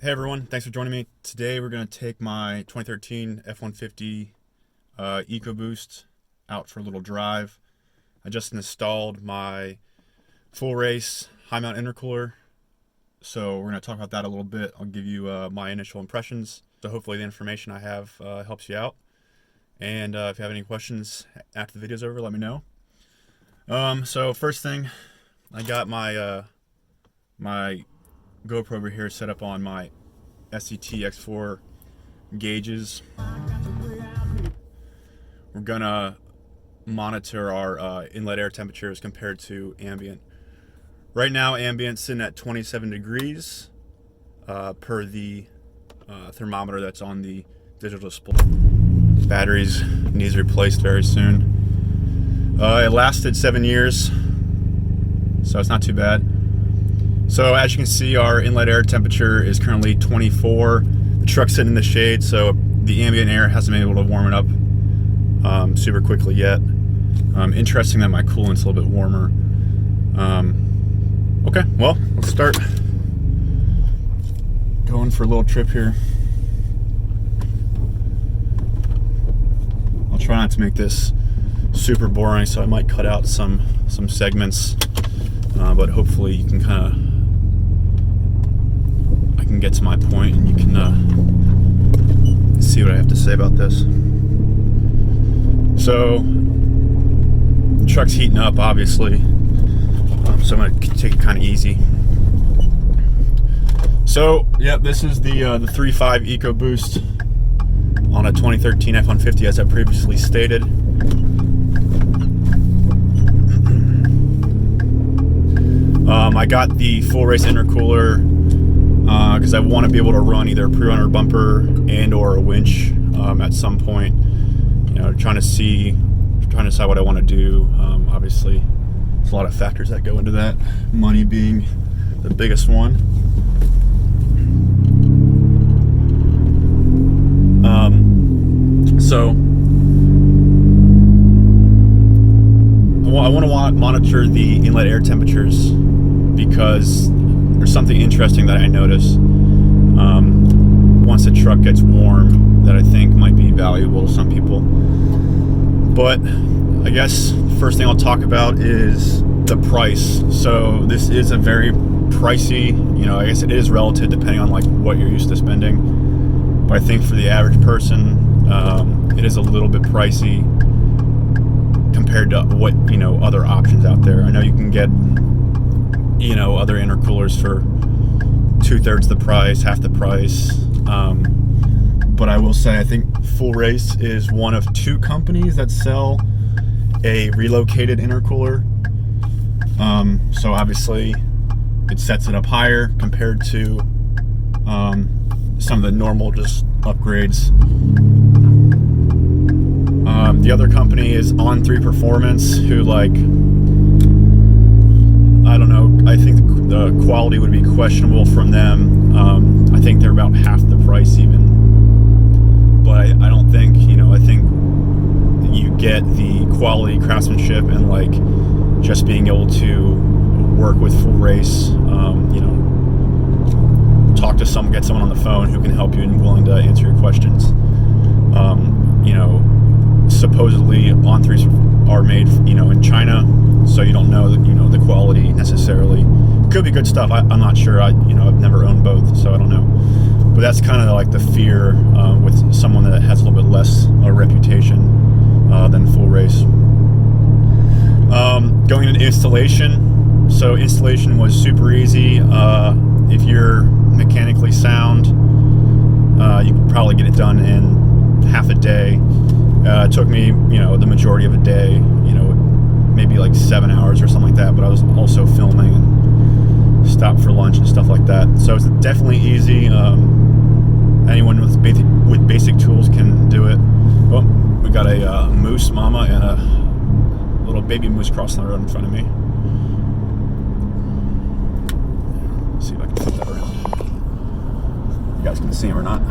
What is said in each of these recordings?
Hey everyone, thanks for joining me. Today we're going to take my 2013 F-150 Ecoboost out for a little drive. I just installed my full race high mount intercooler, so we're going to talk about that a little bit. I'll give you my initial impressions, so hopefully the information I have helps you out. And if you have any questions after the video's over, let me know. So first thing, I got my my GoPro over here set up on my SCT X4 gauges. We're gonna monitor our inlet air temperatures compared to ambient. Right now, ambient's sitting at 27 degrees per the thermometer that's on the digital display. Batteries needs replaced very soon. It lasted 7 years, so it's not too bad. So as you can see, our inlet air temperature is currently 24. The truck's sitting in the shade, so the ambient air hasn't been able to warm it up super quickly yet. Interesting that my coolant's a little bit warmer. Okay, well, let's start going for a little trip here. I'll try not to make this super boring, so I might cut out some segments, but hopefully you can kind of get to my point and you can see what I have to say about this. So the truck's heating up, obviously, so I'm going to take it kind of easy. So yep, this is the 3.5 Ecoboost on a 2013 F-150, as I previously stated. I got the full race intercooler because I want to be able to run either a pre-runner bumper and or a winch at some point. You know, trying to decide what I want to do. Obviously, there's a lot of factors that go into that. Money being the biggest one. So I want to monitor the inlet air temperatures because there's something interesting that I notice once the truck gets warm that I think might be valuable to some people. But I guess the first thing I'll talk about is the price. So this is a very pricey, you know, I guess it is relative depending on like what you're used to spending. But I think for the average person, it is a little bit pricey compared to what, you know, other options out there. I know you can get, you know, other intercoolers for 2/3 the price, half the price. But I will say I think Full Race is one of 2 companies that sell a relocated intercooler. So obviously it sets it up higher compared to some of the normal just upgrades. The other company is On3 Performance, who, like, I don't know, I think the quality would be questionable from them. I think they're about half the price even. But I don't think, you know, I think you get the quality craftsmanship and like just being able to work with Full Race, you know, talk to someone, get someone on the phone who can help you and willing to answer your questions. You know, supposedly On3s are made, you know, in China, so you don't know that, you know, the quality necessarily. Could be good stuff. I'm not sure. You know, I've never owned both, so I don't know. But that's kind of like the fear with someone that has a little bit less reputation than Full Race. Going into installation. So installation was super easy. If you're mechanically sound, you could probably get it done in half a day. It took me, you know, the majority of a day, you know, maybe like 7 hours or something like that, but I was also filming and stopped for lunch and stuff like that. So it's definitely easy. Anyone with basic tools can do it. Oh, we got a moose mama and a little baby moose crossing the road in front of me. Let's see if I can flip that around. You guys can see him or not.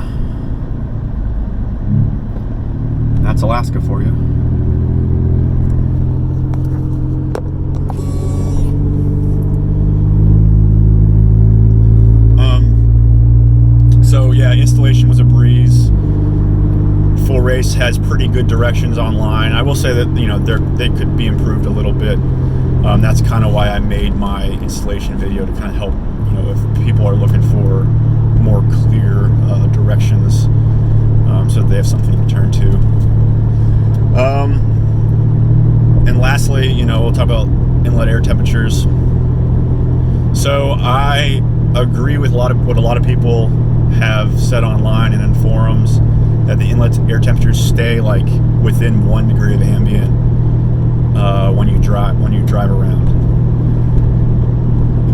That's Alaska for you. price has pretty good directions online. I will say that, you know, they could be improved a little bit. That's kind of why I made my installation video, to kind of help, you know, if people are looking for more clear directions, so that they have something to turn to. And lastly, you know, we'll talk about inlet air temperatures. So I agree with what a lot of people have said online and in forums, that the inlet air temperatures stay like within 1 degree of ambient when you drive around.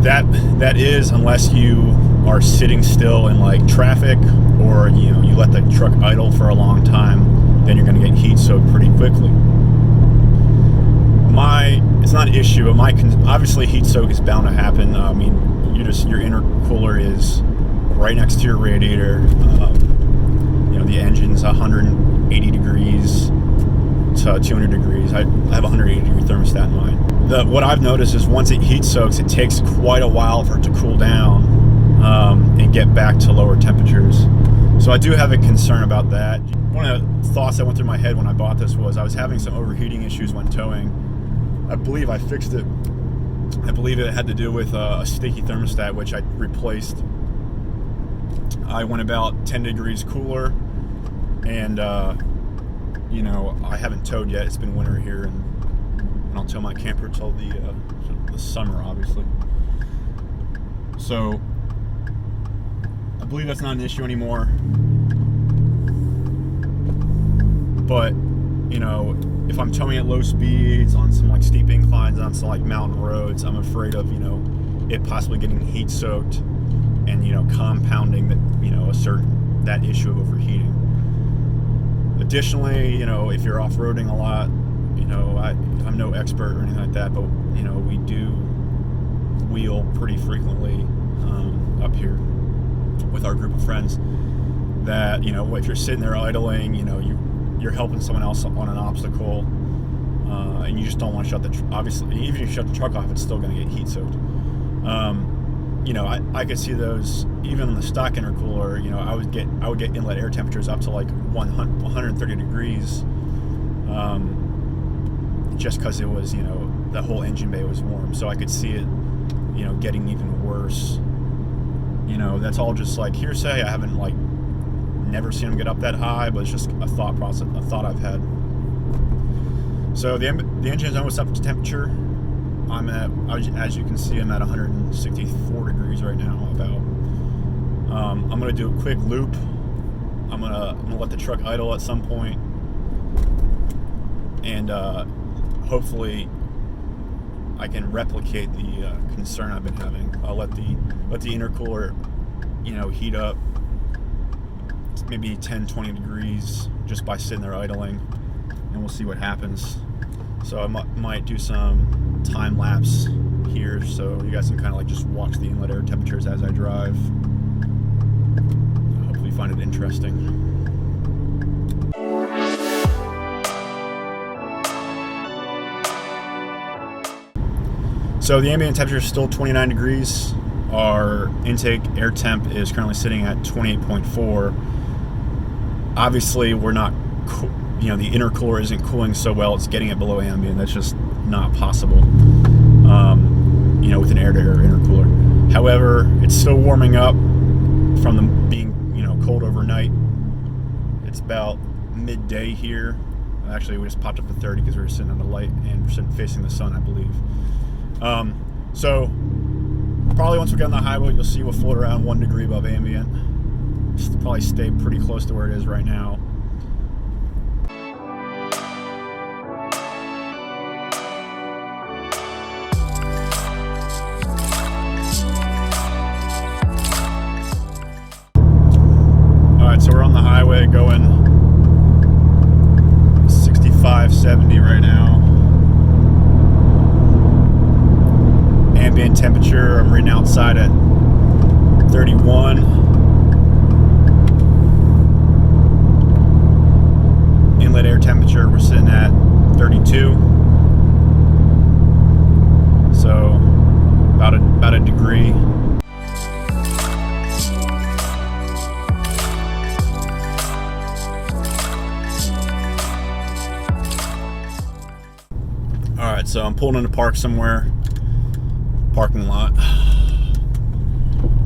That is, unless you are sitting still in like traffic, or you know, you let the truck idle for a long time, then you're going to get heat soaked pretty quickly. It's not an issue, but obviously heat soak is bound to happen. I mean, your intercooler is right next to your radiator. You know, the engine's 180 degrees to 200 degrees. I have a 180 degree thermostat in mine. What I've noticed is once it heat soaks, it takes quite a while for it to cool down and get back to lower temperatures. So I do have a concern about that. One of the thoughts that went through my head when I bought this was I was having some overheating issues when towing. I believe I fixed it. I believe it had to do with a sticky thermostat, which I replaced. I went about 10 degrees cooler, and you know, I haven't towed yet. It's been winter here, and I'll tow my camper till the summer, obviously. So I believe that's not an issue anymore. But you know, if I'm towing at low speeds on some like steep inclines on some like mountain roads, I'm afraid of, you know, it possibly getting heat soaked and, you know, compounding that, you know, that issue of overheating. Additionally, you know, if you're off-roading a lot, you know, I'm no expert or anything like that, but you know, we do wheel pretty frequently up here with our group of friends. That, you know, if you're sitting there idling, you know, you're helping someone else on an obstacle, and you just don't want to shut obviously, even if you shut the truck off, it's still going to get heat soaked. You know, I could see those even on the stock intercooler. You know, I would get inlet air temperatures up to like 130 degrees, just because it was, you know, the whole engine bay was warm. So I could see it, you know, getting even worse. You know, that's all just like hearsay. I haven't like never seen them get up that high, but it's just a thought process, a thought I've had. So the engine is almost up to temperature. As you can see, I'm at 164 degrees right now, about. I'm gonna do a quick loop. I'm gonna let the truck idle at some point, and hopefully I can replicate the concern I've been having. I'll let the intercooler, you know, heat up maybe 10-20 degrees just by sitting there idling, and we'll see what happens. So I might do some time lapse here, so you guys can kind of like just watch the inlet air temperatures as I drive. Hopefully you find it interesting. So the ambient temperature is still 29 degrees. Our intake air temp is currently sitting at 28.4. Obviously, we're not, you know, the intercooler isn't cooling so well, it's getting it below ambient. That's just not possible, you know, with an air-to-air intercooler. However, it's still warming up from them being, you know, cold overnight. It's about midday here. Actually, we just popped up to 30 because we were sitting on the light and we're sitting facing the sun, I believe. So probably once we get on the highway, you'll see we'll float around 1 degree above ambient. Probably stay pretty close to where it is right now. Alright, so we're on the highway going 65, 70 right now. Ambient temperature, I'm reading outside at 31. Inlet air temperature, we're sitting at 32. So about a degree. So I'm pulling into park somewhere, parking lot. All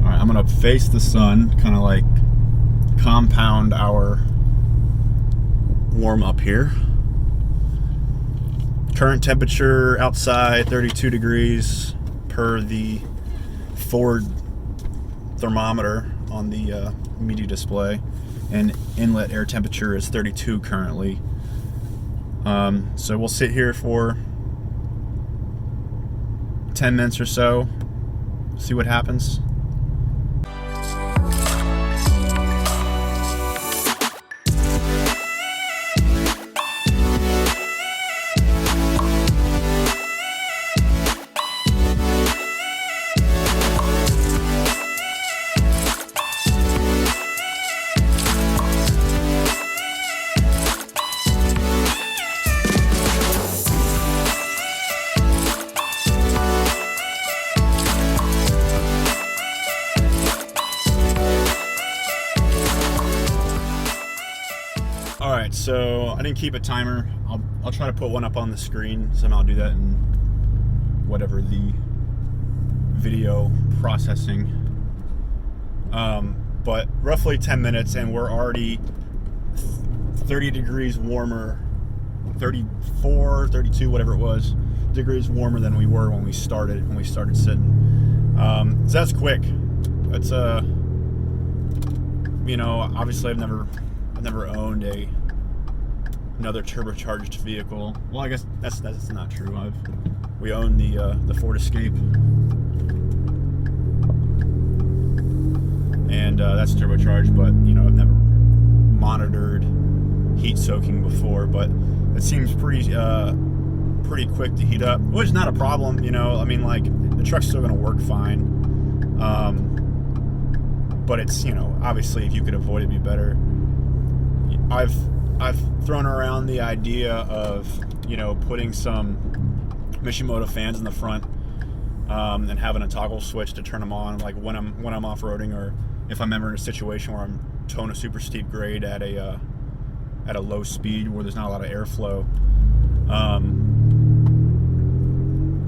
right, I'm gonna face the sun, kind of like compound our warm up here. Current temperature outside 32 degrees per the Ford thermometer on the media display, and inlet air temperature is 32 currently. So we'll sit here for 10 minutes or so, see what happens. Alright, so I didn't keep a timer. I'll try to put one up on the screen. Somehow I'll do that in whatever the video processing. But roughly 10 minutes and we're already 30 degrees warmer, 34, 32, whatever it was, degrees warmer than we were when we started sitting. So that's quick. It's you know, obviously I've never owned another turbocharged vehicle. Well, I guess that's not true. We own the Ford Escape, and that's turbocharged. But you know, I've never monitored heat soaking before. But it seems pretty quick to heat up, which is not a problem. You know, I mean, like the truck's still going to work fine. But it's, you know, obviously if you could avoid it, it'd be better. I've thrown around the idea of, you know, putting some Mishimoto fans in the front, and having a toggle switch to turn them on, like when I'm off-roading, or if I'm ever in a situation where I'm towing a super steep grade at a low speed where there's not a lot of airflow.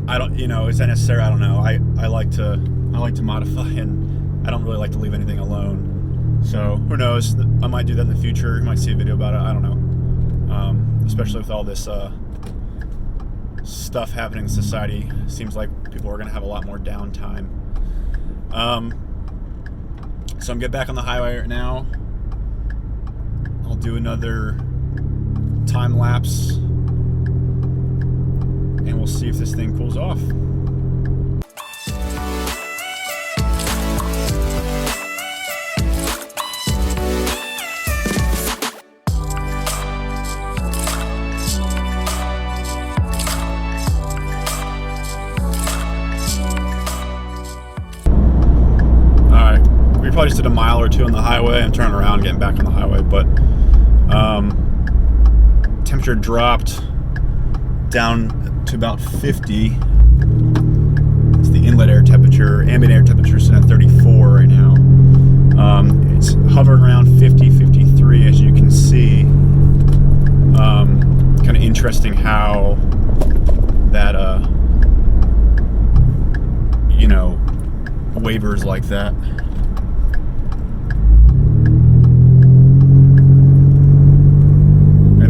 I don't, you know, is that necessary? I don't know. I like to modify, and I don't really like to leave anything alone. So who knows? I might do that in the future. You might see a video about it. I don't know. Especially with all this stuff happening in society, seems like people are going to have a lot more downtime. So I'm getting back on the highway right now. I'll do another time lapse, and we'll see if this thing cools off. Probably just did a mile or two on the highway. I'm turning around, getting back on the highway, but temperature dropped down to about 50. It's the inlet air temperature. Ambient air temperature is at 34 right now. It's hovering around 50, 53, as you can see. Kind of interesting how that you know, wavers like that.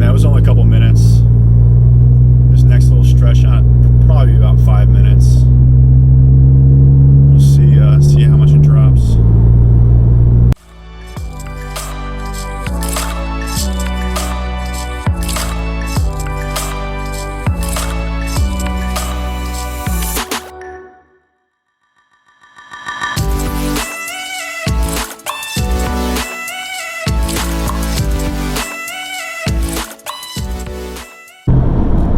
That was only a couple minutes. This next little stretch on probably about 5 minutes. We'll see how much it drops.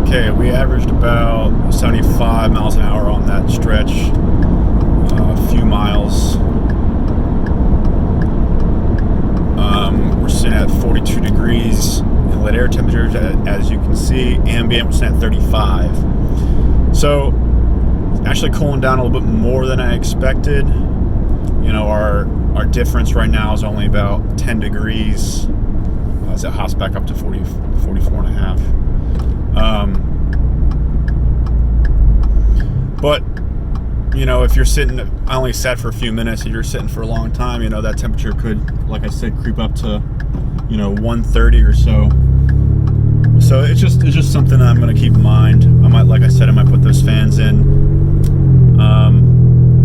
Okay, we averaged about 75 miles an hour on that stretch, a few miles. We're sitting at 42 degrees. Inlet air temperatures, as you can see, ambient, we're sitting at 35. So, actually cooling down a little bit more than I expected. You know, our difference right now is only about 10 degrees. As it hops back up to 44 and a half. But you know, if you're sitting, I only sat for a few minutes. If you're sitting for a long time, you know, that temperature could, like I said, creep up to, you know, 130 or so. So it's just something I'm going to keep in mind. I might, like I said, I might put those fans in.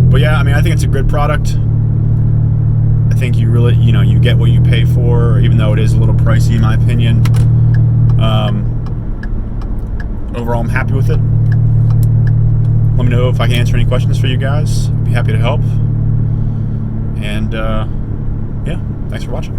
But yeah, I mean, I think it's a good product. I think you really, you know, you get what you pay for, even though it is a little pricey in my opinion. Overall, I'm happy with it. Let me know if I can answer any questions for you guys. I'd be happy to help. And yeah, thanks for watching.